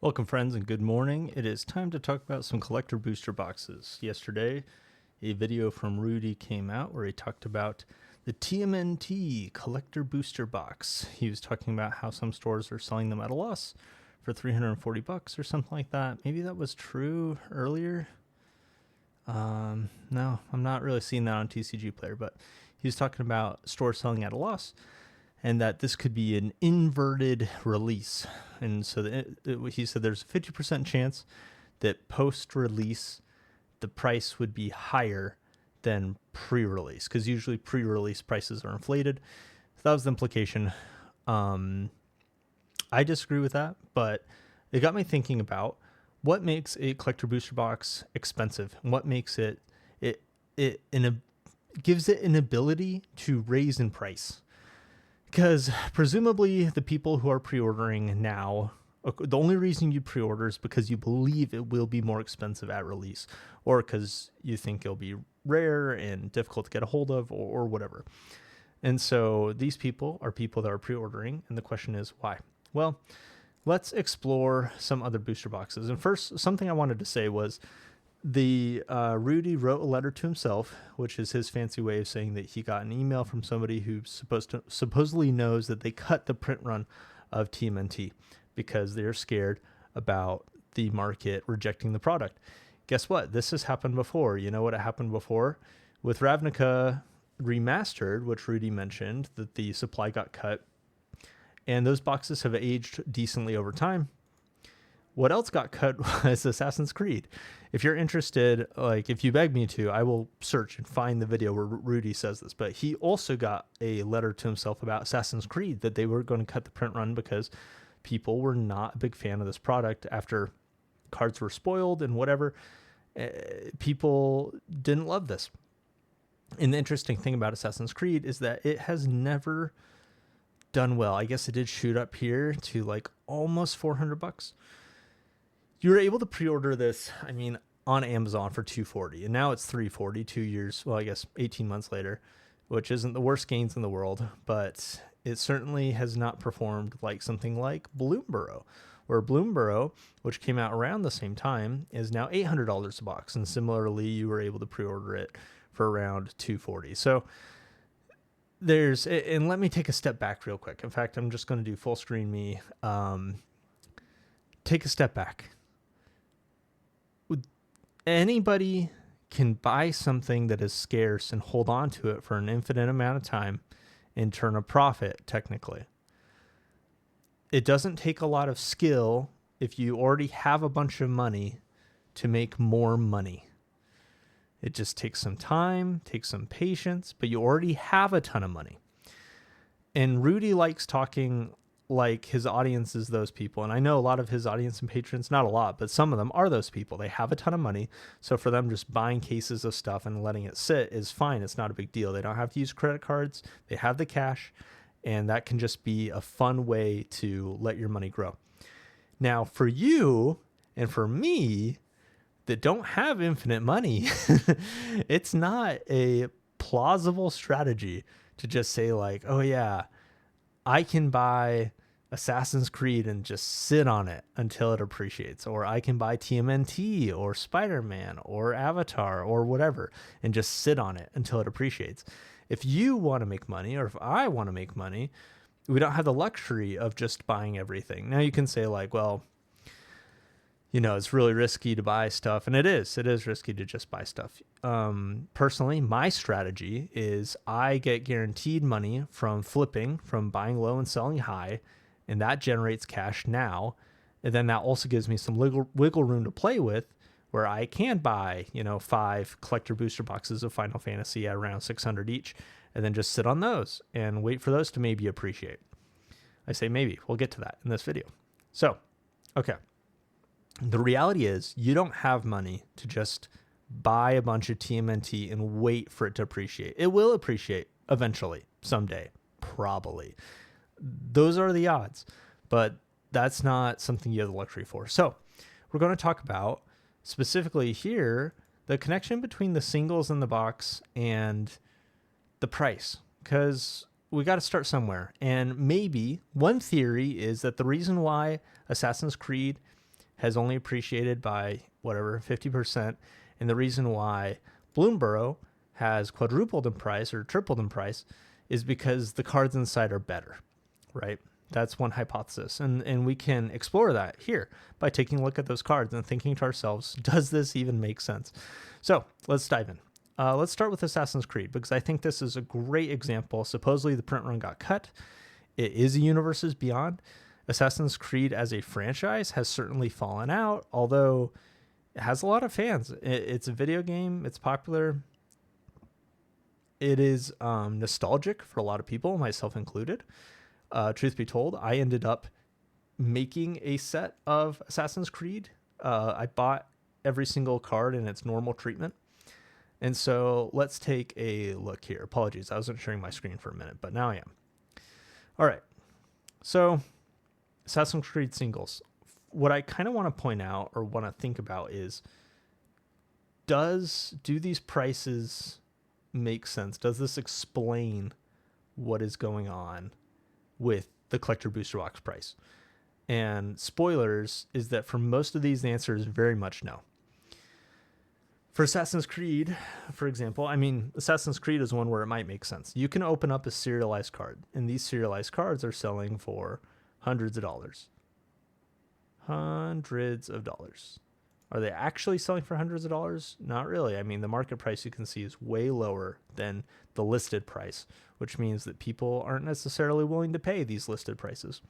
Welcome, friends, and good morning. It is time to talk about some collector booster boxes. Yesterday, a video from Rudy came out where he talked about the TMNT collector booster box. He was talking about how some stores are selling them at a loss for $340 or something like that. Maybe that was true earlier. No, I'm not really seeing that on TCG Player, but he was talking about stores selling at a loss, and that this could be an inverted release. And so he said there's a 50% chance that post-release the price would be higher than pre-release, because usually pre-release prices are inflated. So that was the implication. I disagree with that, but it got me thinking about what makes a collector booster box expensive, and what makes it gives it an ability to raise in price. Because presumably the people who are pre-ordering now, the only reason you pre-order is because you believe it will be more expensive at release, or because you think it'll be rare and difficult to get a hold of, or whatever. And so these people are people that are pre-ordering, and the question is why? Well, let's explore some other booster boxes. And first, something I wanted to say was Rudy wrote a letter to himself, which is his fancy way of saying that he got an email from somebody who supposedly knows that they cut the print run of TMNT because they're scared about the market rejecting the product. Guess what? This has happened before. You know what happened before? With Ravnica Remastered, which Rudy mentioned, that the supply got cut, and those boxes have aged decently over time. What else got cut was Assassin's Creed. If you're interested, like if you beg me to, I will search and find the video where Rudy says this. But he also got a letter to himself about Assassin's Creed, that they were going to cut the print run because people were not a big fan of this product after cards were spoiled and whatever. People didn't love this. And the interesting thing about Assassin's Creed is that it has never done well. I guess it did shoot up here to like almost $400. You were able to pre-order this, on Amazon for $240, and now it's $340 2 years, well, I guess 18 months later, which isn't the worst gains in the world, but it certainly has not performed like something like Bloomburrow, where Bloomburrow, which came out around the same time, is now $800 a box, and similarly, you were able to pre-order it for around $240. So and let me take a step back real quick. In fact, I'm just going to do full screen me. Take a step back. Anybody can buy something that is scarce and hold on to it for an infinite amount of time and turn a profit, technically. It doesn't take a lot of skill if you already have a bunch of money to make more money. It just takes some time, takes some patience, but you already have a ton of money. And Rudy likes talking like his audience is those people. And I know a lot of his audience and patrons, not a lot, but some of them are those people. They have a ton of money. So for them, just buying cases of stuff and letting it sit is fine. It's not a big deal. They don't have to use credit cards. They have the cash. And that can just be a fun way to let your money grow. Now, for you and for me that don't have infinite money, it's not a plausible strategy to just say like, oh yeah, I can buy Assassin's Creed and just sit on it until it appreciates, or I can buy TMNT or Spider-Man or Avatar or whatever and just sit on it until it appreciates. If you want to make money, or if I want to make money, we don't have the luxury of just buying everything. Now you can say like, well, it's really risky to buy stuff, and it is risky to just buy stuff. Personally, my strategy is I get guaranteed money from flipping, from buying low and selling high, and that generates cash now. And then that also gives me some wiggle room to play with, where I can buy, 5 collector booster boxes of Final Fantasy at around $600 each, and then just sit on those and wait for those to maybe appreciate. I say maybe. We'll get to that in this video. So, okay. The reality is you don't have money to just buy a bunch of TMNT and wait for it to appreciate. It will appreciate eventually, someday, probably. Those are the odds, but that's not something you have the luxury for. So we're going to talk about specifically here the connection between the singles in the box and the price, because we got to start somewhere. And maybe one theory is that the reason why Assassin's Creed has only appreciated by whatever 50%, and the reason why Bloomburrow has quadrupled in price or tripled in price is because the cards inside are better, right? That's one hypothesis, and we can explore that here by taking a look at those cards and thinking to ourselves, does this even make sense? So let's dive in. Let's start with Assassin's Creed, because I think this is a great example. Supposedly the print run got cut. It is a Universes Beyond. Assassin's Creed as a franchise has certainly fallen out, although it has a lot of fans. It's a video game. It's popular. It is nostalgic for a lot of people, myself included. Truth be told, I ended up making a set of Assassin's Creed. I bought every single card in its normal treatment. And so let's take a look here. Apologies, I wasn't sharing my screen for a minute, but now I am. All right. So Assassin's Creed singles. What I kind of want to point out or want to think about is, do these prices make sense? Does this explain what is going on with the collector booster box price? And spoilers is that for most of these, the answer is very much no. For Assassin's Creed, for example, I mean, Assassin's Creed is one where it might make sense. You can open up a serialized card, and these serialized cards are selling for hundreds of dollars. Hundreds of dollars. Are they actually selling for hundreds of dollars? Not really. I mean, the market price you can see is way lower than the listed price, which means that people aren't necessarily willing to pay these listed prices.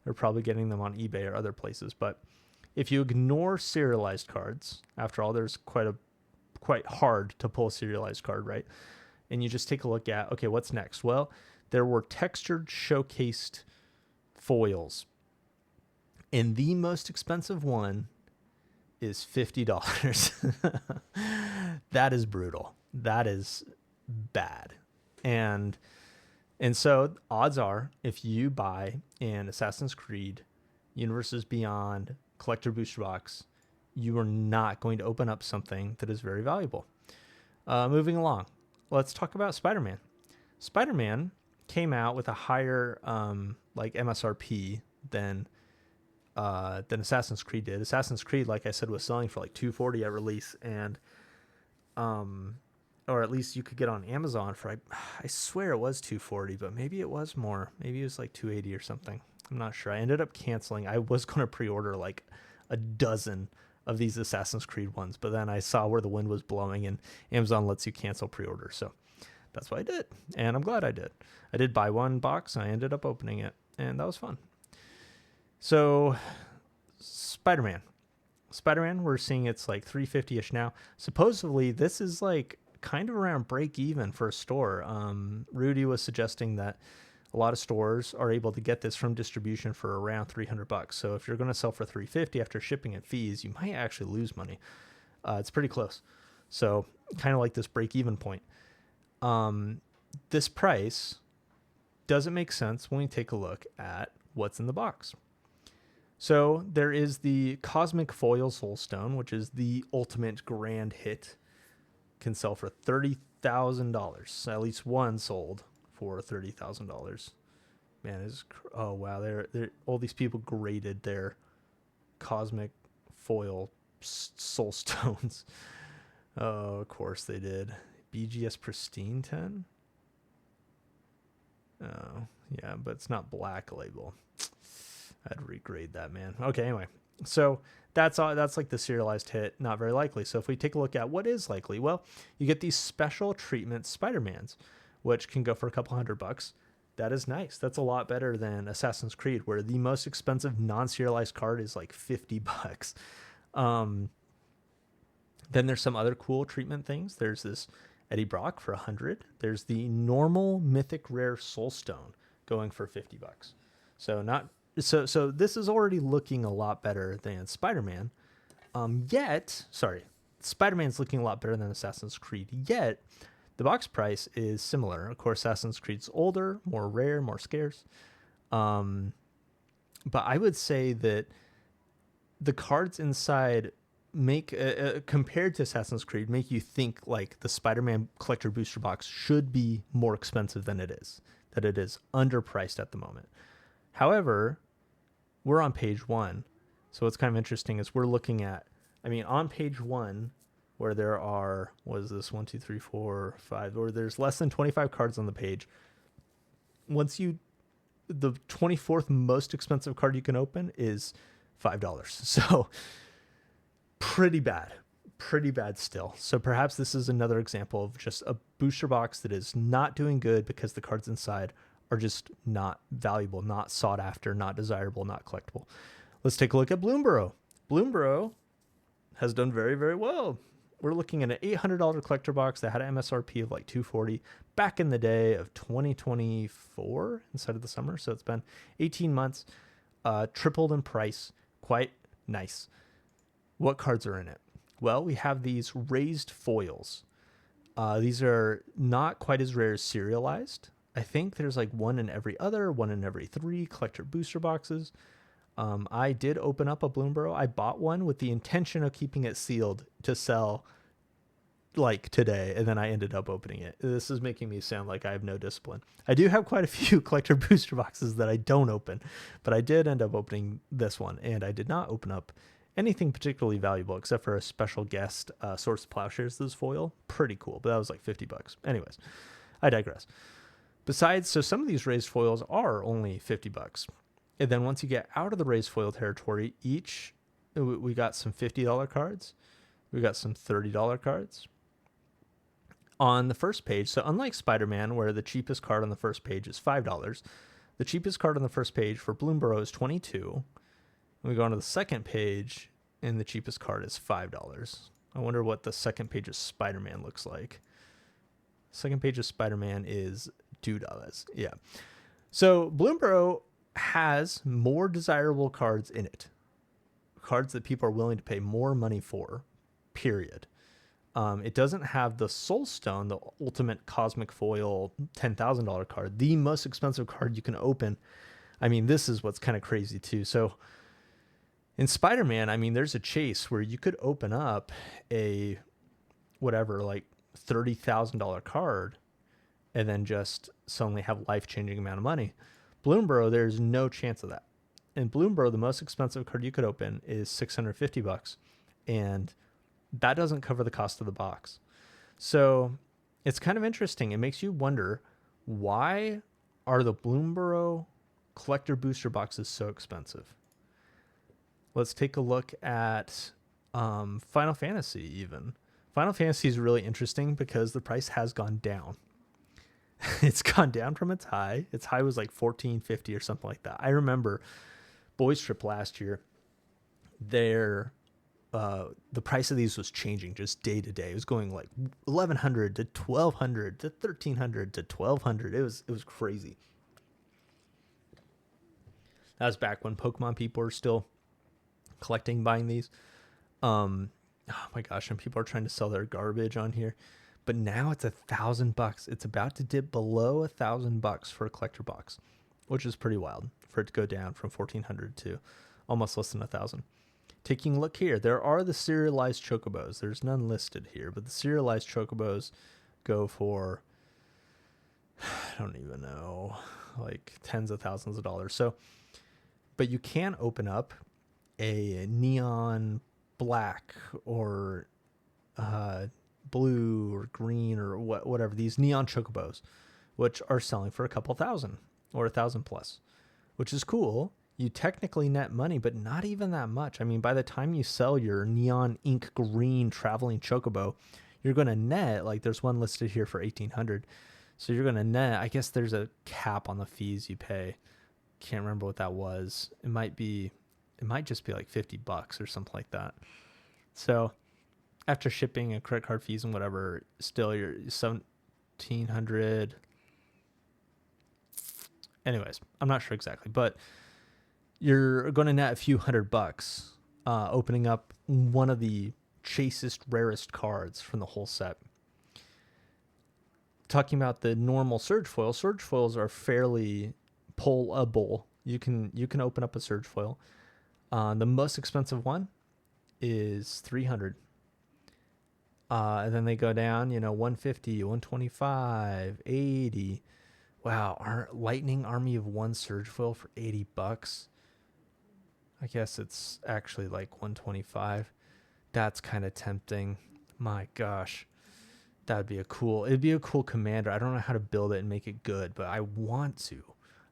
They're probably getting them on eBay or other places. But if you ignore serialized cards, after all, there's quite hard to pull a serialized card, right? And you just take a look at, okay, what's next? Well, there were textured showcased foils. And the most expensive one is $50. That is brutal. That is bad. And so odds are, if you buy an Assassin's Creed Universes Beyond collector booster box, you are not going to open up something that is very valuable. Moving along, let's talk about Spider-Man. Spider-Man came out with a higher MSRP than Assassin's Creed did. Assassin's Creed, like I said, was selling for like $240 at release, and or at least you could get on Amazon for, I swear it was $240, but maybe it was more. Maybe it was like $280 or something. I'm not sure. I ended up canceling. I was going to pre-order like a dozen of these Assassin's Creed ones, but then I saw where the wind was blowing, and Amazon lets you cancel pre-order. So that's what I did, and I'm glad I did. I did buy one box, and I ended up opening it, and that was fun. So Spider-Man, we're seeing it's like $350-ish now. Supposedly this is like kind of around break even for a store. Rudy was suggesting that a lot of stores are able to get this from distribution for around $300. So if you're going to sell for $350 after shipping and fees, you might actually lose money. It's pretty close. So kind of like this break even point. This price doesn't make sense when we take a look at what's in the box. So there is the Cosmic Foil Soulstone, which is the ultimate grand hit. Can sell for $30,000. At least one sold for $30,000. Man, oh wow! They're all these people graded their Cosmic Foil Soulstones. Oh, of course they did. BGS Pristine 10. Oh yeah, but it's not Black Label. I'd regrade that, man. Okay, anyway. So that's like the serialized hit, not very likely. So if we take a look at what is likely, well, you get these special treatment Spider-Mans, which can go for a couple $100. That is nice. That's a lot better than Assassin's Creed, where the most expensive non-serialized card is like $50. Then there's some other cool treatment things. There's this Eddie Brock for $100. There's the normal Mythic Rare Soulstone going for $50. So this is already looking a lot better than Spider-Man. Spider-Man's looking a lot better than Assassin's Creed. Yet, the box price is similar. Of course, Assassin's Creed's older, more rare, more scarce. But I would say that the cards inside make, compared to Assassin's Creed, make you think like the Spider-Man collector booster box should be more expensive than it is. That it is underpriced at the moment. However, we're on page 1. So what's kind of interesting is we're looking at, I mean, on page one, where there are, what is this, 1, 2, 3, 4, 5, or there's less than 25 cards on the page. Once you, the 24th most expensive card you can open is $5. So pretty bad still. So perhaps this is another example of just a booster box that is not doing good because the cards inside are just not valuable, not sought after, not desirable, not collectible. Let's take a look at Bloomborough. Bloomborough has done very, very well. We're looking at an $800 collector box that had an MSRP of like $240 back in the day of 2024 inside of the summer. So it's been 18 months, tripled in price, quite nice. What cards are in it? Well, we have these raised foils. These are not quite as rare as serialized. I think there's like one in every other, one in every 3 collector booster boxes. I did open up a Bloomborough. I bought one with the intention of keeping it sealed to sell like today, and then I ended up opening it. This is making me sound like I have no discipline. I do have quite a few collector booster boxes that I don't open, but I did end up opening this one, and I did not open up anything particularly valuable except for a special guest Swords to Plowshares. This foil, pretty cool, but that was like $50. Anyways, I digress. Besides, so some of these raised foils are only $50. And then once you get out of the raised foil territory, we got some $50 cards. We got some $30 cards. On the first page, so unlike Spider-Man, where the cheapest card on the first page is $5, the cheapest card on the first page for Bloomborough is $22. We go on to the second page, and the cheapest card is $5. I wonder what the second page of Spider-Man looks like. Second page of Spider-Man is $2. Yeah. So Bloomborough has more desirable cards in it. Cards that people are willing to pay more money for, period. It doesn't have the Soul Stone, the ultimate cosmic foil $10,000 card, the most expensive card you can open. I mean, this is what's kind of crazy too. So in Spider-Man, I mean, there's a chase where you could open up a whatever, like $30,000 card and then just suddenly have life-changing amount of money. Bloomborough, there's no chance of that. In Bloomborough, the most expensive card you could open is $650, and that doesn't cover the cost of the box. So it's kind of interesting. It makes you wonder, why are the Bloomborough collector booster boxes so expensive? Let's take a look at Final Fantasy even. Final Fantasy is really interesting because the price has gone down. It's gone down from its high. Its high was like $14.50 or something like that. I remember Boys Trip last year, the price of these was changing just day to day. It was going like $1,100 to $1,200 to $1,300 to $1,200. It was crazy. That was back when Pokemon people were still collecting, buying these. Oh my gosh, and people are trying to sell their garbage on here. But now it's $1,000. It's about to dip below $1,000 for a collector box, which is pretty wild for it to go down from $1,400 to almost less than $1,000. Taking a look here, there are the serialized chocobos. There's none listed here, but the serialized chocobos go for, I don't even know, like tens of thousands of dollars. So, but you can open up a neon black or blue or green or whatever, these neon chocobos, which are selling for a couple thousand or $1,000 plus, which is cool. You technically net money, but not even that much. I mean, by the time you sell your neon ink green traveling chocobo, you're going to net, like there's one listed here for $1,800. So you're going to net, I guess there's a cap on the fees you pay. Can't remember what that was. It might just be like $50 or something like that. So after shipping and credit card fees and whatever, still you're $1,700. Anyways, I'm not sure exactly, but you're going to net a few $100 opening up one of the chasest, rarest cards from the whole set. Talking about the normal surge foils are fairly pullable. You can open up a surge foil. The most expensive one is $300. And then they go down, $150, $125, $80. Wow, our Lightning Army of One surge foil for $80. I guess it's actually like 125. That's kind of tempting. My gosh. It'd be a cool commander. I don't know how to build it and make it good, but I want to.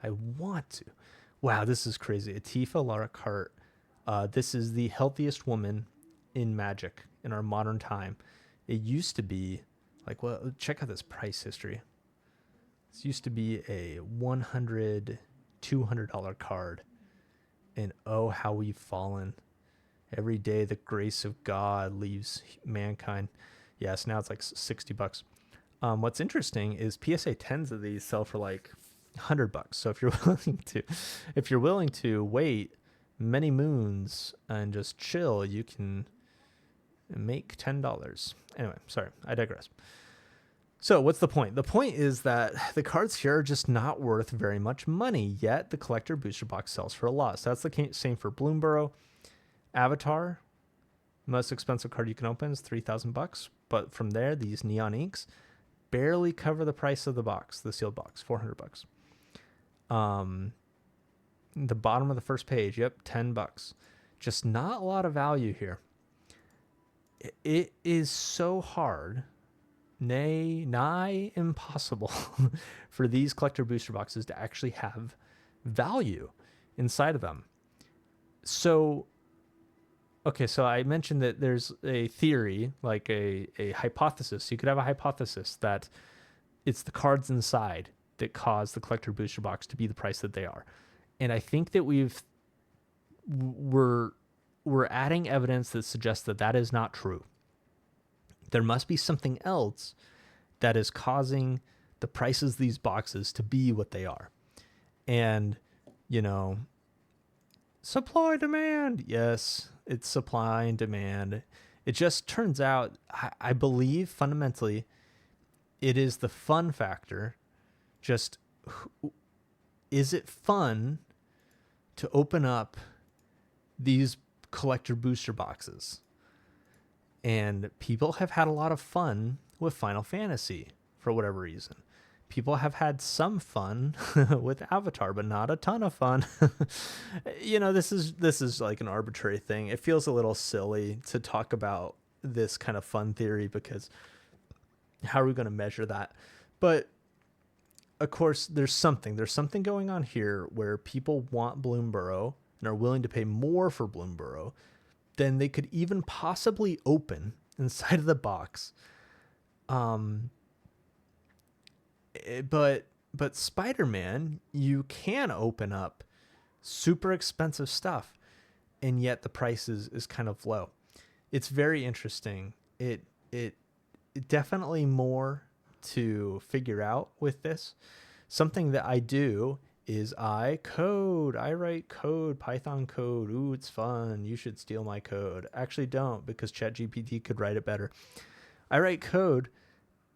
I want to. Wow, this is crazy. Atifa Lara Cart. This is the healthiest woman in Magic in our modern time. It used to be like, well, check out this price history. This used to be a $100, $200 card. And oh, how we've fallen. Every day the grace of God leaves mankind. Yes, now it's like $60. What's interesting is PSA 10s of these sell for like $100. So if you're willing to wait many moons and just chill, you can make $10. Anyway, sorry, I digress. So what's the point? The point is that the cards here are just not worth very much money, yet the collector booster box sells for a lot. So that's the same for Bloomburrow. Avatar, most expensive card you can open is $3,000. But from there, these neon inks barely cover the price of the box, the sealed box, $400. The bottom of the first page, yep, $10. Just not a lot of value here. It is so hard, nigh impossible for these collector booster boxes to actually have value inside of them. So, okay, so I mentioned that there's a theory, like a hypothesis. You could have a hypothesis that it's the cards inside that cause the collector booster box to be the price that they are. And I think that we're adding evidence that suggests that that is not true. There must be something else that is causing the prices of these boxes to be what they are. And, supply demand. Yes, it's supply and demand. It just turns out, I believe fundamentally, it is the fun factor. Just, is it fun to open up these collector booster boxes? And people have had a lot of fun with Final Fantasy for whatever reason. People have had some fun with Avatar, but not a ton of fun. This is like an arbitrary thing. It feels a little silly to talk about this kind of fun theory because how are we going to measure that? But of course, there's something going on here where people want Bloomburrow and are willing to pay more for Bloomburrow than they could even possibly open inside of the box. But Spider-Man, you can open up super expensive stuff, and yet the price is kind of low. It's very interesting. It definitely more to figure out with this. Something that I do is I write code, Python code. Ooh, it's fun. You should steal my code. Actually don't, because ChatGPT could write it better. I write code,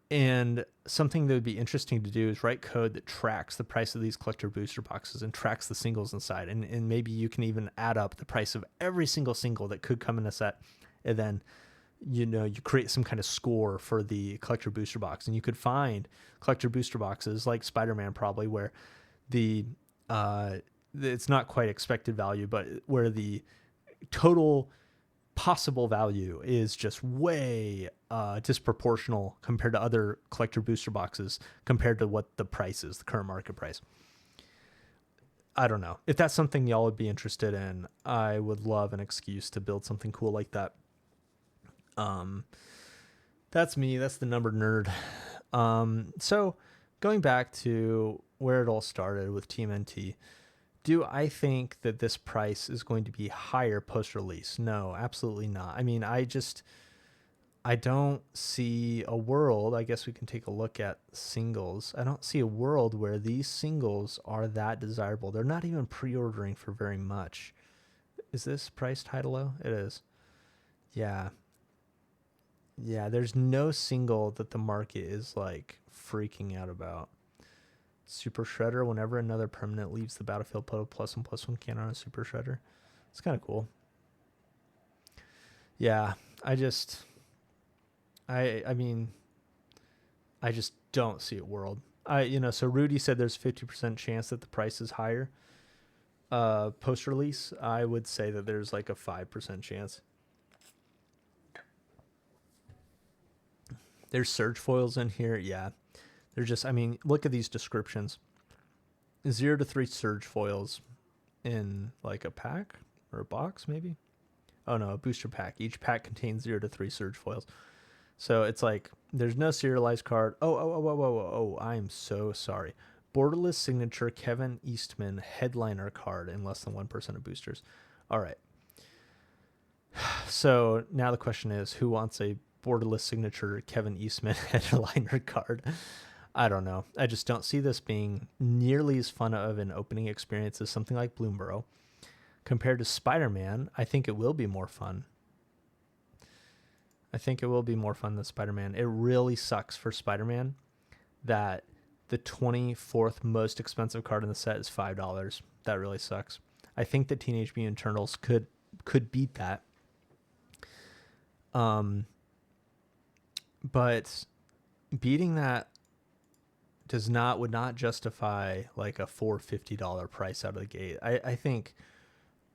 and something that would be interesting to do is write code that tracks the price of these collector booster boxes and tracks the singles inside. And maybe you can even add up the price of every single that could come in a set. And then, you create some kind of score for the collector booster box. And you could find collector booster boxes like Spider-Man probably where it's not quite expected value, but where the total possible value is just way disproportional compared to other collector booster boxes compared to what the price is, the current market price. I don't know. If that's something y'all would be interested in, I would love an excuse to build something cool like that. That's me. That's the number nerd. So going back to where it all started with TMNT, do I think that this price is going to be higher post-release? No, absolutely not. I mean, I don't see a world. I guess we can take a look at singles. I don't see a world where these singles are that desirable. They're not even pre-ordering for very much. Is this priced high to low? It is. Yeah. Yeah, there's no single that the market is like freaking out about. Super Shredder, whenever another permanent leaves the battlefield, put a +1/+1 cannon on a Super Shredder. It's kind of cool. Yeah, I mean, I just don't see a world. So Rudy said there's 50% chance that the price is higher. Post release, I would say that there's like a 5% chance. There's surge foils in here. Yeah. They're just, I mean, look at these descriptions. 0 to 3 surge foils in like a pack or a box, maybe. Oh no, a booster pack. Each pack contains 0 to 3 surge foils. So it's like there's no serialized card. Oh, I am so sorry. Borderless signature Kevin Eastman headliner card in less than 1% of boosters. All right. So now the question is, who wants a borderless signature Kevin Eastman headliner card? I don't know. I just don't see this being nearly as fun of an opening experience as something like Bloomborough. Compared to Spider-Man, I think it will be more fun. I think it will be more fun than Spider-Man. It really sucks for Spider-Man that the 24th most expensive card in the set is $5. That really sucks. I think that Teenage Mutant Turtles could beat that. But beating that would not justify like a $450 price out of the gate. I think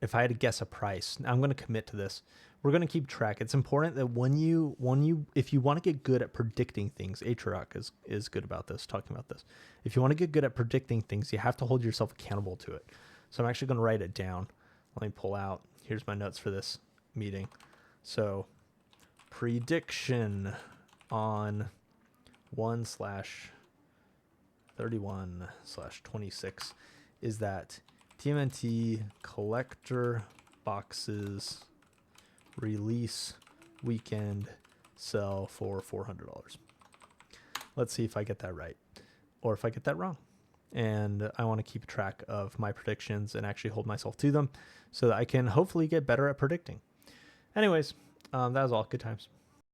if I had to guess a price, I'm going to commit to this. We're going to keep track. It's important that if you want to get good at predicting things, Atrioc is good about this, talking about this. If you want to get good at predicting things, you have to hold yourself accountable to it. So I'm actually going to write it down. Let me pull out. Here's my notes for this meeting. So prediction on 1/31/26 is that TMNT collector boxes release weekend sell for $400. Let's see if I get that right or if I get that wrong. And I want to keep track of my predictions and actually hold myself to them so that I can hopefully get better at predicting. Anyways, that was all. Good times.